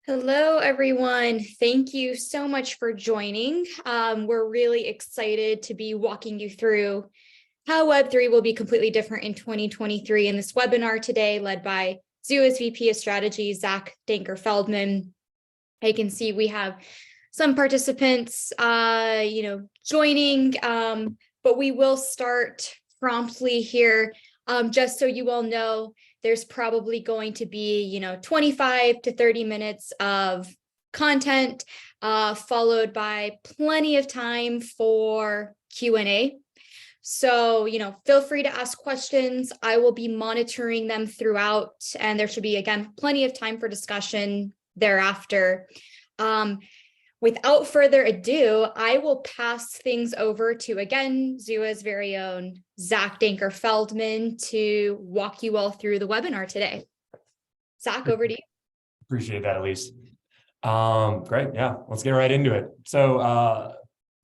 Hello, everyone. Thank you so much for joining. We're really excited to be walking you through how Web3 will be completely different in 2023 in this webinar today, led by Xooa's VP of Strategy, Zach Danker-Feldman. I can see we have some participants, joining, but we will start promptly here. Just so you all know, there's probably going to be, 25 to 30 minutes of content, followed by plenty of time for Q&A. So, feel free to ask questions. I will be monitoring them throughout, and there should be, again, plenty of time for discussion thereafter. Without further ado, I will pass things over to, again, Xooa's very own Zach Danker-Feldman to walk you all through the webinar today. Zach, over to you. Appreciate that, Elise. Great. Yeah, let's get right into it. So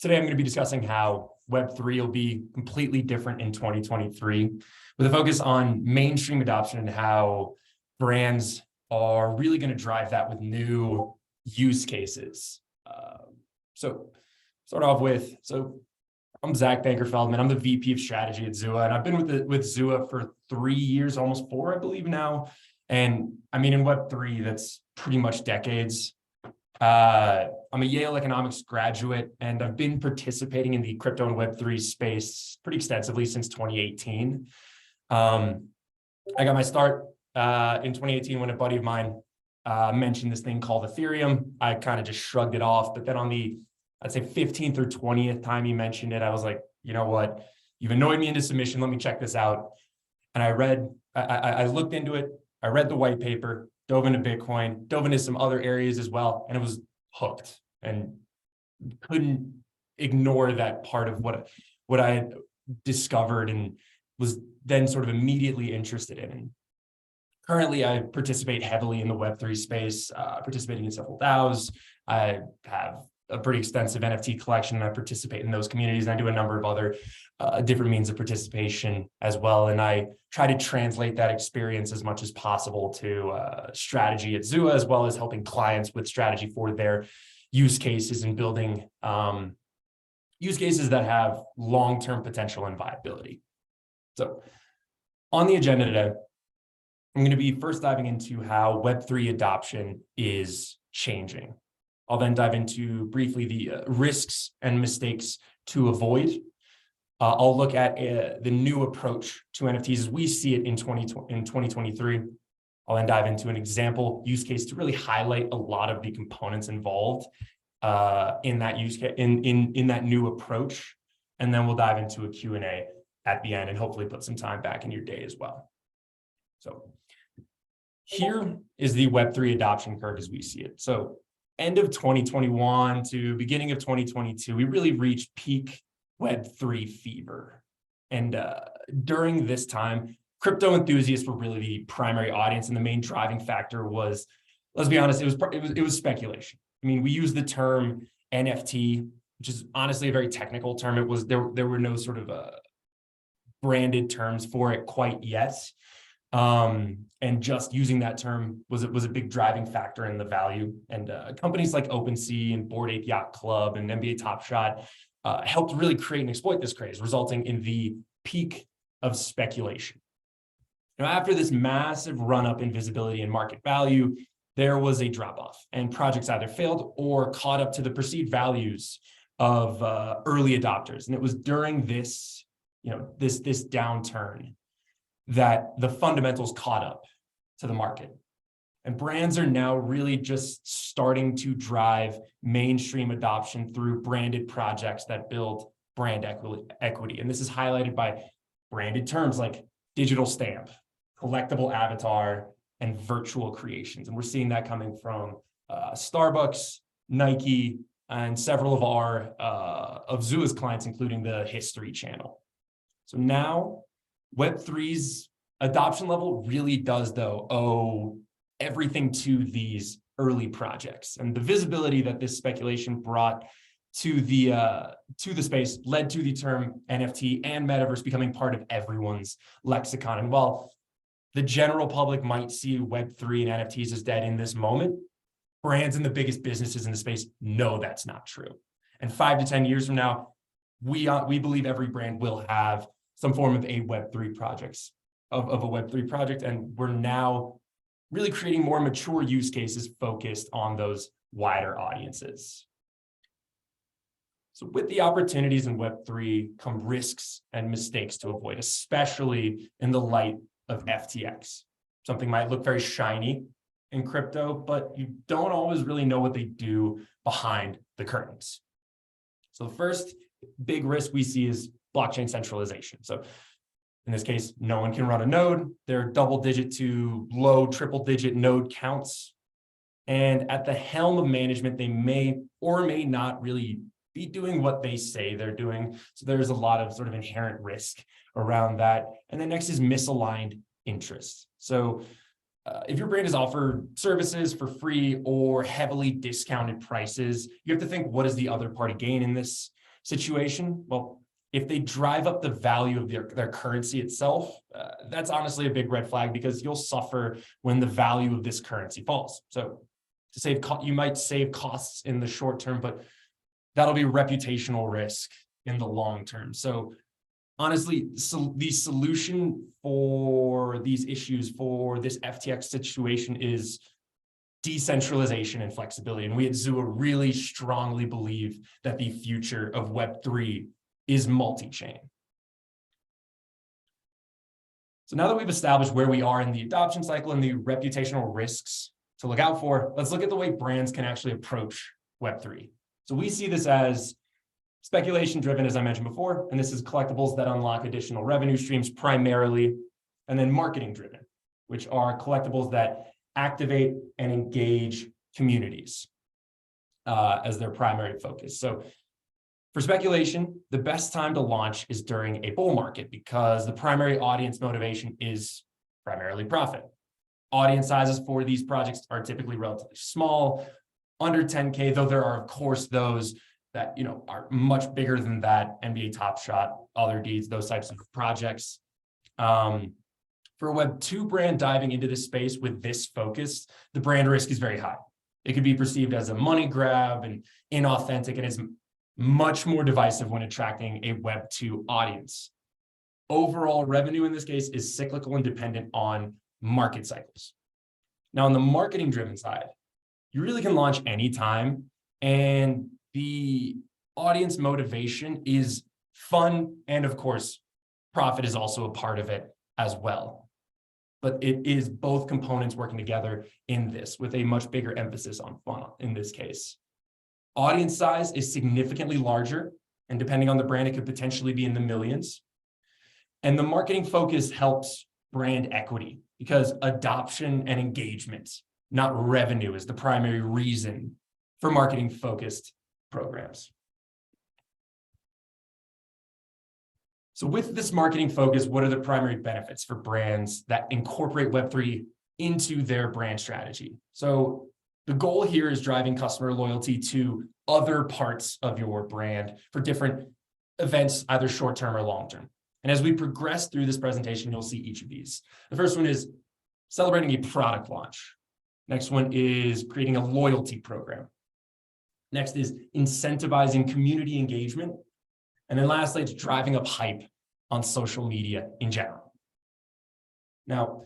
today I'm going to be discussing how Web3 will be completely different in 2023 with a focus on mainstream adoption and how brands are really going to drive that with new use cases. So I'm Zach Danker-Feldman. I'm the VP of Strategy at Xooa, and I've been with Xooa for 3 years, almost 4, I believe now. And I mean, in Web3, that's pretty much decades. I'm a Yale economics graduate, and I've been participating in the crypto and Web3 space pretty extensively since 2018. I got my start in 2018 when a buddy of mine mentioned this thing called Ethereum. I kind of just shrugged it off, but then on the, I'd say 15th or 20th time he mentioned it, I was like, you know what, you've annoyed me into submission. Let me check this out. And I looked into it. I read the white paper, dove into Bitcoin, dove into some other areas as well, and it was hooked and couldn't ignore that part of what I had discovered and was then sort of immediately interested in. And currently, I participate heavily in the Web3 space, participating in several DAOs. I have a pretty extensive NFT collection, and I participate in those communities. And I do a number of other different means of participation as well. And I try to translate that experience as much as possible to strategy at Xooa, as well as helping clients with strategy for their use cases and building use cases that have long-term potential and viability. So on the agenda today, I'm going to be first diving into how Web3 adoption is changing. I'll then dive into briefly the risks and mistakes to avoid. I'll look at the new approach to NFTs as we see it in 2023. I'll then dive into an example use case to really highlight a lot of the components involved in that use case, in that new approach. And then we'll dive into a Q&A at the end and hopefully put some time back in your day as well. So here is the Web3 adoption curve as we see it. So end of 2021 to beginning of 2022, we really reached peak Web3 fever. And during this time, crypto enthusiasts were really the primary audience, and the main driving factor was, let's be honest, it was speculation. I mean, we use the term NFT, which is honestly a very technical term. It was there were no sort of branded terms for it quite yet. And just using that term was a big driving factor in the value. And companies like OpenSea and Bored Ape Yacht Club and NBA Top Shot helped really create and exploit this craze, resulting in the peak of speculation. Now, after this massive run-up in visibility and market value, there was a drop-off, and projects either failed or caught up to the perceived values of early adopters. And it was during this, this downturn that the fundamentals caught up to the market. And brands are now really just starting to drive mainstream adoption through branded projects that build brand equity. And this is highlighted by branded terms like digital stamp, collectible avatar, and virtual creations. And we're seeing that coming from Starbucks, Nike, and several of of Xooa's clients, including the History Channel. So now Web3's adoption level really does, though, owe everything to these early projects, and the visibility that this speculation brought to the space led to the term NFT and metaverse becoming part of everyone's lexicon. And while the general public might see Web3 and NFTs as dead in this moment, brands and the biggest businesses in the space know that's not true. And 5 to 10 years from now, we believe every brand will have some form of a Web3 projects of a Web3 project. And we're now really creating more mature use cases focused on those wider audiences. So with the opportunities in Web3 come risks and mistakes to avoid, especially in the light of FTX. Something might look very shiny in crypto, but you don't always really know what they do behind the curtains. So the first big risk we see is blockchain centralization. So in this case, no one can run a node. There are double-digit to low triple-digit node counts. And at the helm of management, they may or may not really be doing what they say they're doing. So there's a lot of sort of inherent risk around that. And then next is misaligned interests. So if your brand is offered services for free or heavily discounted prices, you have to think, what does the other party gain in this situation? Well, if they drive up the value of their currency itself, that's honestly a big red flag, because you'll suffer when the value of this currency falls. So to save, you might save costs in the short term, but that'll be reputational risk in the long term. So honestly, the solution for these issues, for this FTX situation, is decentralization and flexibility. And we at Xooa really strongly believe that the future of Web3 is multi-chain. So now that we've established where we are in the adoption cycle and the reputational risks to look out for, let's look at the way brands can actually approach Web3. So we see this as speculation driven, as I mentioned before, and this is collectibles that unlock additional revenue streams primarily, and then marketing driven, which are collectibles that activate and engage communities as their primary focus. So for speculation, the best time to launch is during a bull market, because the primary audience motivation is primarily profit. Audience sizes for these projects are typically relatively small, under 10K, though there are, of course, those that are much bigger than that, NBA Top Shot, Other Deeds, those types of projects. For a Web2 brand diving into this space with this focus, the brand risk is very high. It could be perceived as a money grab and inauthentic, and is much more divisive when attracting a Web2 audience. Overall revenue in this case is cyclical and dependent on market cycles. Now, on the marketing driven side, you really can launch anytime, and the audience motivation is fun, and of course, profit is also a part of it as well. But it is both components working together in this, with a much bigger emphasis on fun in this case. Audience size is significantly larger, and depending on the brand, it could potentially be in the millions. And the marketing focus helps brand equity, because adoption and engagement, not revenue, is the primary reason for marketing focused programs. So with this marketing focus, what are the primary benefits for brands that incorporate Web3 into their brand strategy? So the goal here is driving customer loyalty to other parts of your brand for different events, either short-term or long-term. And as we progress through this presentation, you'll see each of these. The first one is celebrating a product launch. Next one is creating a loyalty program. Next is incentivizing community engagement. And then lastly, it's driving up hype on social media in general. Now,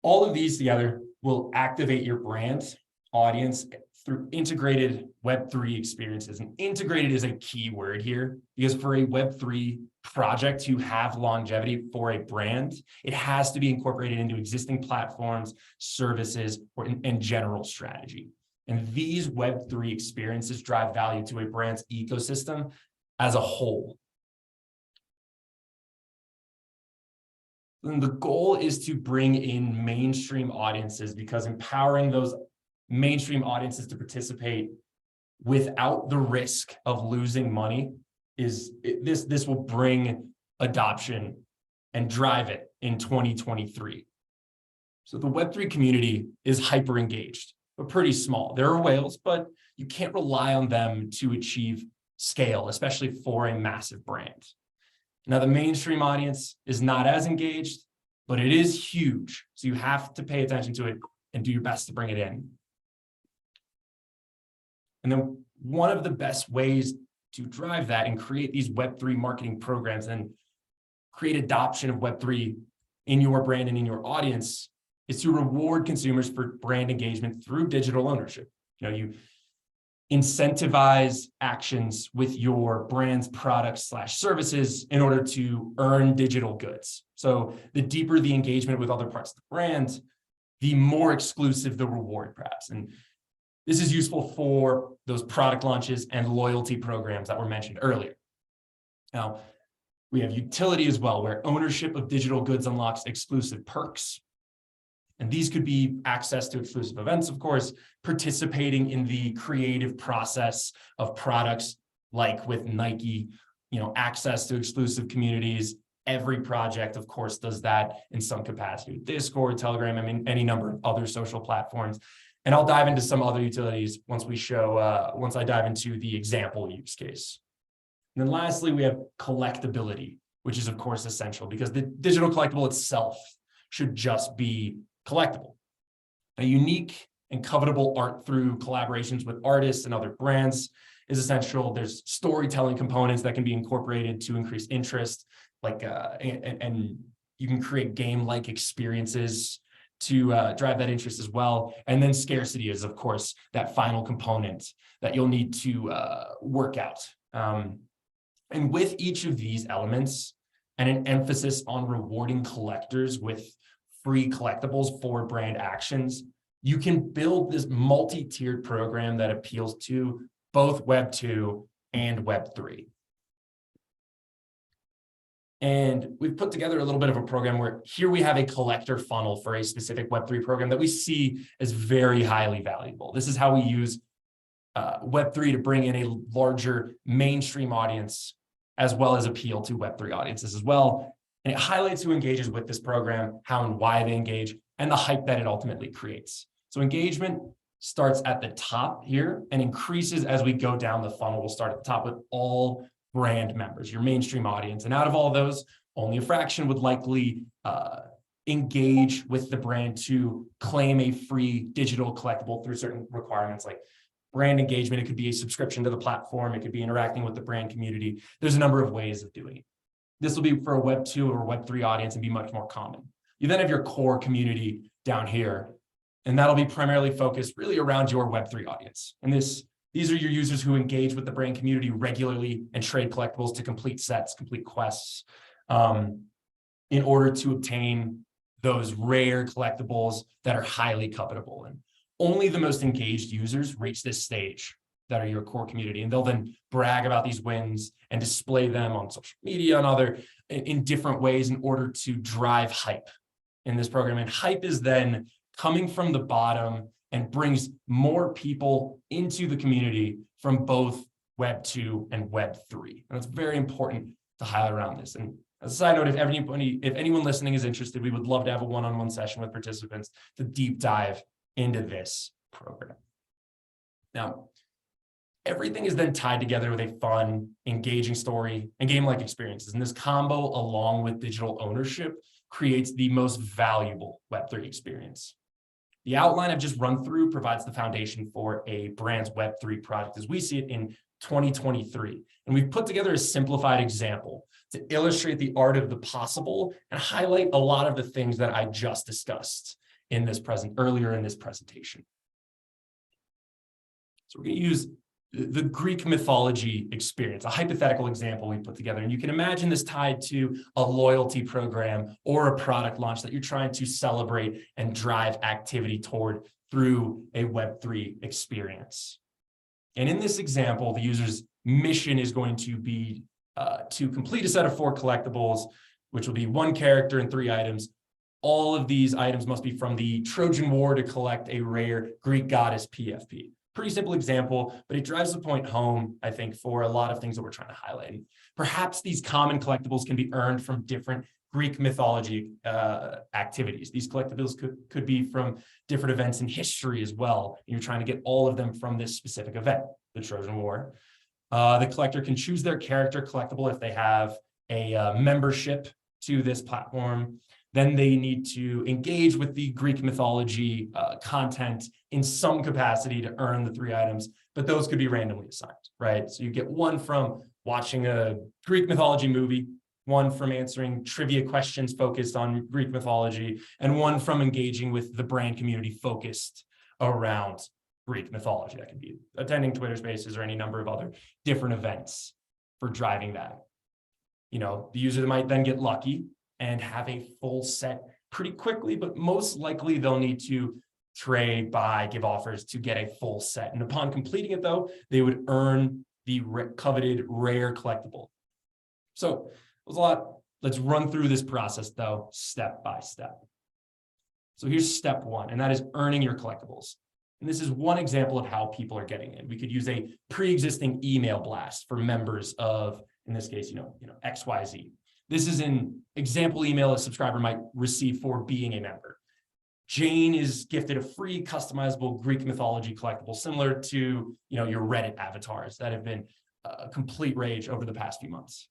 all of these together will activate your brand audience through integrated Web3 experiences. And integrated is a key word here, because for a Web3 project to have longevity for a brand, it has to be incorporated into existing platforms, services, and general strategy. And these Web3 experiences drive value to a brand's ecosystem as a whole. And the goal is to bring in mainstream audiences, because empowering those mainstream audiences to participate without the risk of losing money this will bring adoption and drive it in 2023. So the Web3 community is hyper engaged, but pretty small. There are whales, but you can't rely on them to achieve scale, especially for a massive brand. Now, the mainstream audience is not as engaged, but it is huge. So you have to pay attention to it and do your best to bring it in. And then one of the best ways to drive that and create these Web3 marketing programs and create adoption of Web3 in your brand and in your audience is to reward consumers for brand engagement through digital ownership. You incentivize actions with your brand's products/services in order to earn digital goods. So the deeper the engagement with other parts of the brand, the more exclusive the reward perhaps. And this is useful for those product launches and loyalty programs that were mentioned earlier. Now, we have utility as well, where ownership of digital goods unlocks exclusive perks. And these could be access to exclusive events, of course, participating in the creative process of products, like with Nike, access to exclusive communities. Every project, of course, does that in some capacity. Discord, Telegram, any number of other social platforms. And I'll dive into some other utilities once I dive into the example use case. And then lastly, we have collectability, which is of course essential because the digital collectible itself should just be collectible. A unique and covetable art through collaborations with artists and other brands is essential. There's storytelling components that can be incorporated to increase interest, and you can create game-like experiences to drive that interest as well. And then scarcity is, of course, that final component that you'll need to work out. And with each of these elements and an emphasis on rewarding collectors with free collectibles for brand actions, you can build this multi-tiered program that appeals to both Web 2 and Web 3. And we've put together a little bit of a program where here we have a collector funnel for a specific Web3 program that we see as very highly valuable. This is how we use Web3 to bring in a larger mainstream audience, as well as appeal to Web3 audiences as well. And it highlights who engages with this program, how and why they engage, and the hype that it ultimately creates. So engagement starts at the top here and increases as we go down the funnel. We'll start at the top with all brand members, your mainstream audience. And out of all those, only a fraction would likely engage with the brand to claim a free digital collectible through certain requirements like brand engagement. It could be a subscription to the platform. It could be interacting with the brand community. There's a number of ways of doing it. This will be for a Web 2 or Web 3 audience and be much more common. You then have your core community down here, and that'll be primarily focused really around your Web 3 audience. And these are your users who engage with the brand community regularly and trade collectibles to complete sets, complete quests, in order to obtain those rare collectibles that are highly covetable. And only the most engaged users reach this stage that are your core community. And they'll then brag about these wins and display them on social media and in different ways in order to drive hype in this program. And hype is then coming from the bottom and brings more people into the community from both Web 2 and Web 3. And it's very important to highlight around this. And as a side note, if anyone listening is interested, we would love to have a one-on-one session with participants to deep dive into this program. Now, everything is then tied together with a fun, engaging story and game-like experiences. And this combo, along with digital ownership, creates the most valuable Web3 experience. The outline I've just run through provides the foundation for a brand's Web3 product as we see it in 2023. And we've put together a simplified example to illustrate the art of the possible and highlight a lot of the things that I just discussed earlier in this presentation. So we're going to use the Greek mythology experience, a hypothetical example we put together. And you can imagine this tied to a loyalty program or a product launch that you're trying to celebrate and drive activity toward through a Web3 experience. And in this example, the user's mission is going to be to complete a set of 4 collectibles, which will be 1 character and 3 items. All of these items must be from the Trojan War to collect a rare Greek goddess PFP. Pretty simple example, but it drives the point home, I think, for a lot of things that we're trying to highlight. And perhaps these common collectibles can be earned from different Greek mythology activities. These collectibles could be from different events in history as well. And you're trying to get all of them from this specific event, the Trojan War. The collector can choose their character collectible if they have a membership to this platform. then they need to engage with the Greek mythology content in some capacity to earn the 3 items, but those could be randomly assigned, right? So you get one from watching a Greek mythology movie, one from answering trivia questions focused on Greek mythology, and one from engaging with the brand community focused around Greek mythology. That could be attending Twitter Spaces or any number of other different events for driving that. You know, the user might then get lucky and have a full set pretty quickly, but most likely they'll need to trade, buy, give offers to get a full set. And upon completing it, though, they would earn the coveted rare collectible. So there's a lot. Let's run through this process, though, step by step. So here's step 1, and that is earning your collectibles. And this is one example of how people are getting in. We could use a pre-existing email blast for members of, in this case, XYZ. This is an example email a subscriber might receive for being a member. Jane is gifted a free customizable Greek mythology collectible, similar to your Reddit avatars that have been a complete rage over the past few months.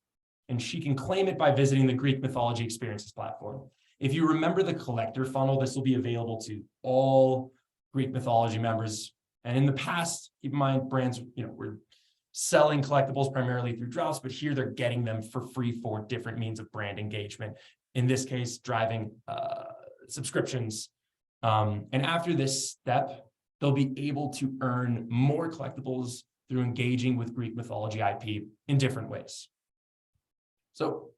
And she can claim it by visiting the Greek mythology experiences platform. If you remember the collector funnel, this will be available to all Greek mythology members. And in the past, keep in mind, brands, were selling collectibles primarily through drops, but here they're getting them for free for different means of brand engagement. In this case, driving subscriptions. And after this step, they'll be able to earn more collectibles through engaging with Greek mythology IP in different ways. So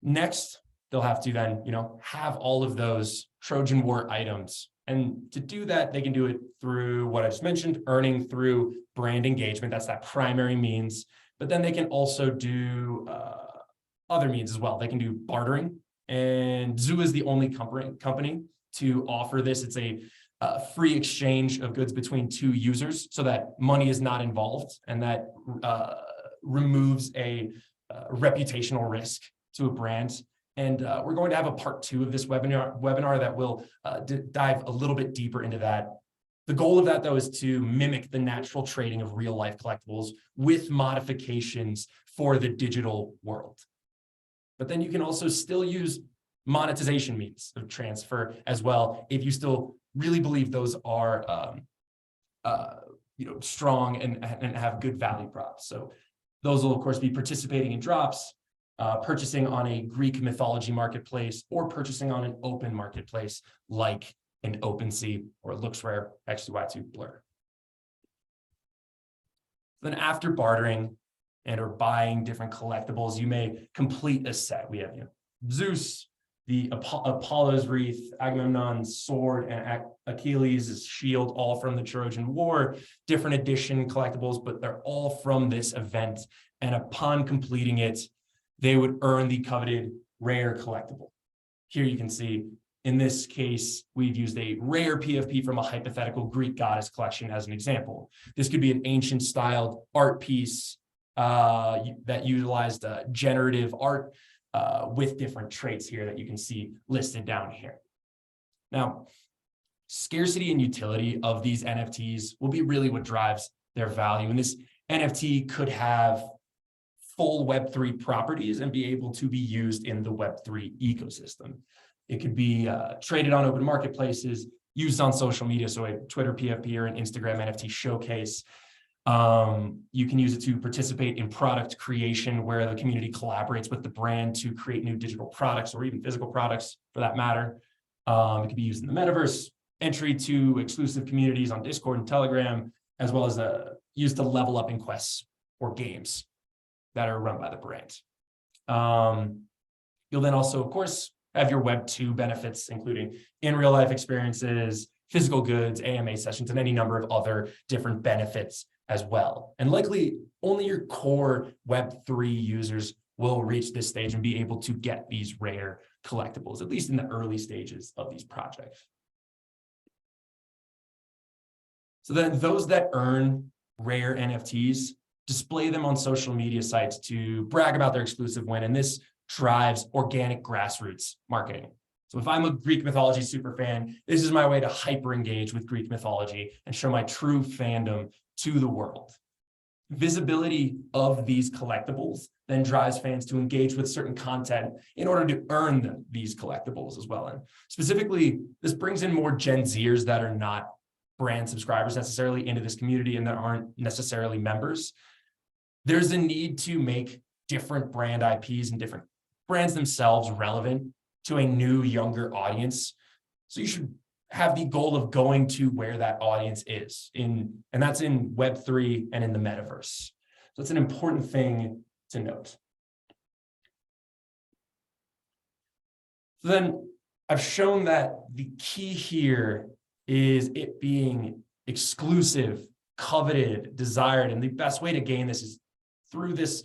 next, they'll have to then, have all of those Trojan War items. And to do that, they can do it through what I just mentioned, earning through brand engagement. That's that primary means. But then they can also do other means as well. They can do bartering. And Xooa is the only company to offer this. It's a free exchange of goods between 2 users so that money is not involved, and that removes a reputational risk to a brand. And we're going to have a part 2 of this webinar that will dive a little bit deeper into that. The goal of that, though, is to mimic the natural trading of real life collectibles with modifications for the digital world. But then you can also still use monetization means of transfer as well, if you still really believe those are strong and have good value props. So those will, of course, be participating in drops, purchasing on a Greek mythology marketplace, or purchasing on an open marketplace like an OpenSea or Looks Rare X2Y2 Blur. Then after bartering and or buying different collectibles, you may complete a set. We have Zeus, the Apollo's wreath, Agamemnon's sword, and Achilles' shield, all from the Trojan War, different edition collectibles, but they're all from this event. And upon completing it, they would earn the coveted rare collectible. Here you can see, in this case, we've used a rare PFP from a hypothetical Greek goddess collection as an example. This could be an ancient styled art piece that utilized generative art with different traits here that you can see listed down here. Now, scarcity and utility of these NFTs will be really what drives their value. And this NFT could have full Web3 properties and be able to be used in the Web3 ecosystem. It could be traded on open marketplaces, used on social media, so a Twitter PFP or an Instagram NFT showcase. You can use it to participate in product creation, where the community collaborates with the brand to create new digital products or even physical products for that matter. It could be used in the metaverse, entry to exclusive communities on Discord and Telegram, as well as used to level up in quests or games that are run by the brand. You'll then also, of course, have your Web 2 benefits, including in real life experiences, physical goods, AMA sessions, and any number of other different benefits as well. And likely only your core Web3 users will reach this stage and be able to get these rare collectibles, at least in the early stages of these projects. So then those that earn rare NFTs display them on social media sites to brag about their exclusive win. And this drives organic grassroots marketing. So if I'm a Greek mythology superfan, this is my way to hyper engage with Greek mythology and show my true fandom to the world. visibility of these collectibles then drives fans to engage with certain content in order to earn these collectibles as well. And specifically, this brings in more Gen Zers that are not brand subscribers necessarily into this community and that aren't necessarily members. There's a need to make different brand IPs and different brands themselves relevant to a new, younger audience. So you should have the goal of going to where that audience is and that's in Web3 and in the metaverse. So it's an important thing to note. So then I've shown that the key here is it being exclusive, coveted, desired, and the best way to gain this is through this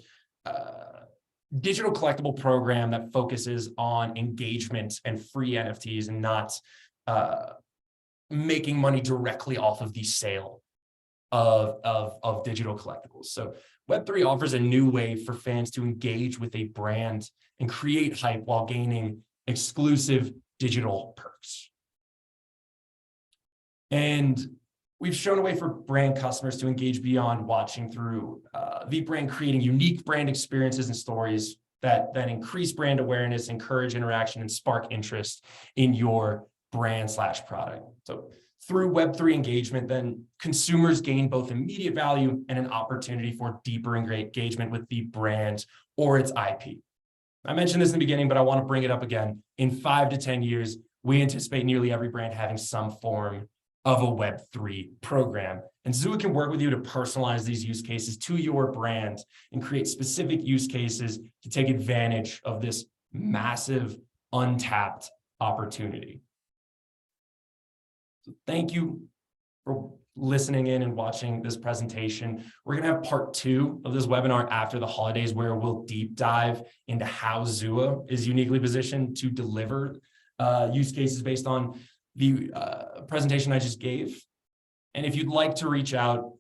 digital collectible program that focuses on engagement and free NFTs and not making money directly off of the sale of digital collectibles. So Web3 offers a new way for fans to engage with a brand and create hype while gaining exclusive digital perks. And we've shown a way for brand customers to engage beyond watching through the brand, creating unique brand experiences and stories that increase brand awareness, encourage interaction, and spark interest in your brand/product. So through Web3 engagement, then consumers gain both immediate value and an opportunity for deeper engagement with the brand or its IP. I mentioned this in the beginning, but I want to bring it up again. In 5 to 10 years, we anticipate nearly every brand having some form of a Web3 program. And Xooa can work with you to personalize these use cases to your brand and create specific use cases to take advantage of this massive, untapped opportunity. So thank you for listening in and watching this presentation. We're going to have part 2 of this webinar after the holidays, where we'll deep dive into how Xooa is uniquely positioned to deliver use cases based on the presentation I just gave. And if you'd like to reach out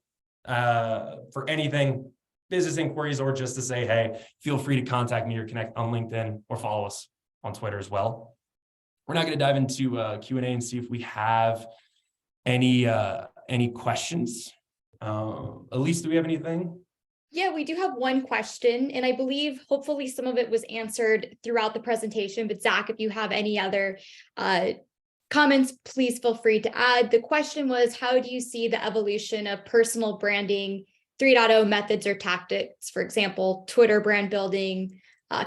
for anything, business inquiries, or just to say, hey, feel free to contact me or connect on LinkedIn or follow us on Twitter as well. We're not going to dive into Q&A and see if we have any questions. Elise, do we have anything? Yeah, we do have one question, and I believe hopefully some of it was answered throughout the presentation, but Zach, if you have any other comments, please feel free to add. The question was, how do you see the evolution of personal branding 3.0 methods or tactics? For example, Twitter brand building,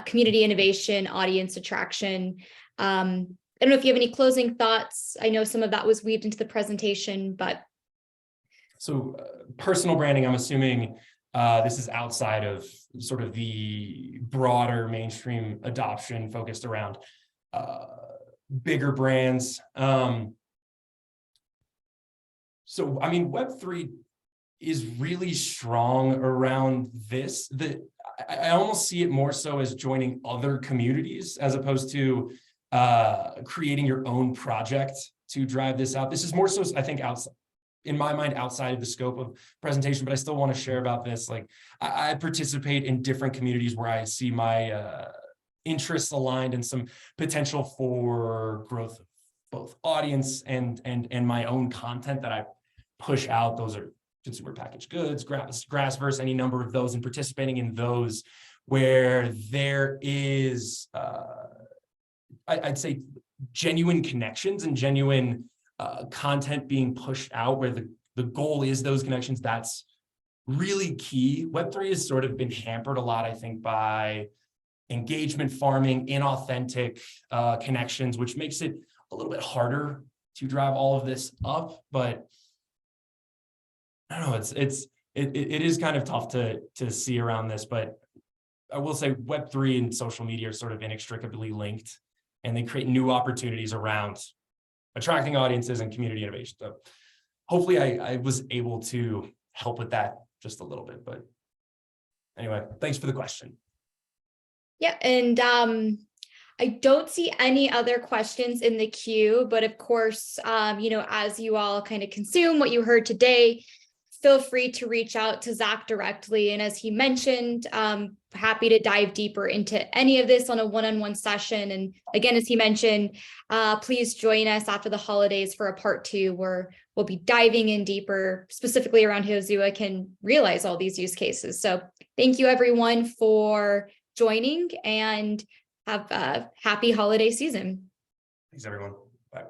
community innovation, audience attraction. I don't know if you have any closing thoughts. I know some of that was weaved into the presentation, but. So personal branding, I'm assuming this is outside of sort of the broader mainstream adoption focused around bigger brands. So, I mean, Web3 is really strong around this. I almost see it more so as joining other communities as opposed to creating your own project to drive this out. This is more so, I think, outside, in my mind, outside of the scope of presentation, but I still want to share about this. Like, I participate in different communities where I see my interests aligned and some potential for growth of both audience and my own content that I push out. Those are consumer packaged goods, Grassverse, any number of those, and participating in those where there is, I'd say, genuine connections and genuine content being pushed out, where the goal is those connections. That's really key. Web3 has sort of been hampered a lot, I think, by engagement farming, inauthentic connections, which makes it a little bit harder to drive all of this up. But I don't know, it is kind of tough to see around this, but I will say Web3 and social media are sort of inextricably linked, and they create new opportunities around attracting audiences and community innovation. So hopefully I was able to help with that just a little bit, but anyway, thanks for the question. Yeah, and I don't see any other questions in the queue, but of course, as you all kind of consume what you heard today, feel free to reach out to Zach directly. And as he mentioned, happy to dive deeper into any of this on a one-on-one session. And again, as he mentioned, please join us after the holidays for a part 2 where we'll be diving in deeper, specifically around how Xooa can realize all these use cases. So thank you everyone for joining, and have a happy holiday season. Thanks everyone. Bye.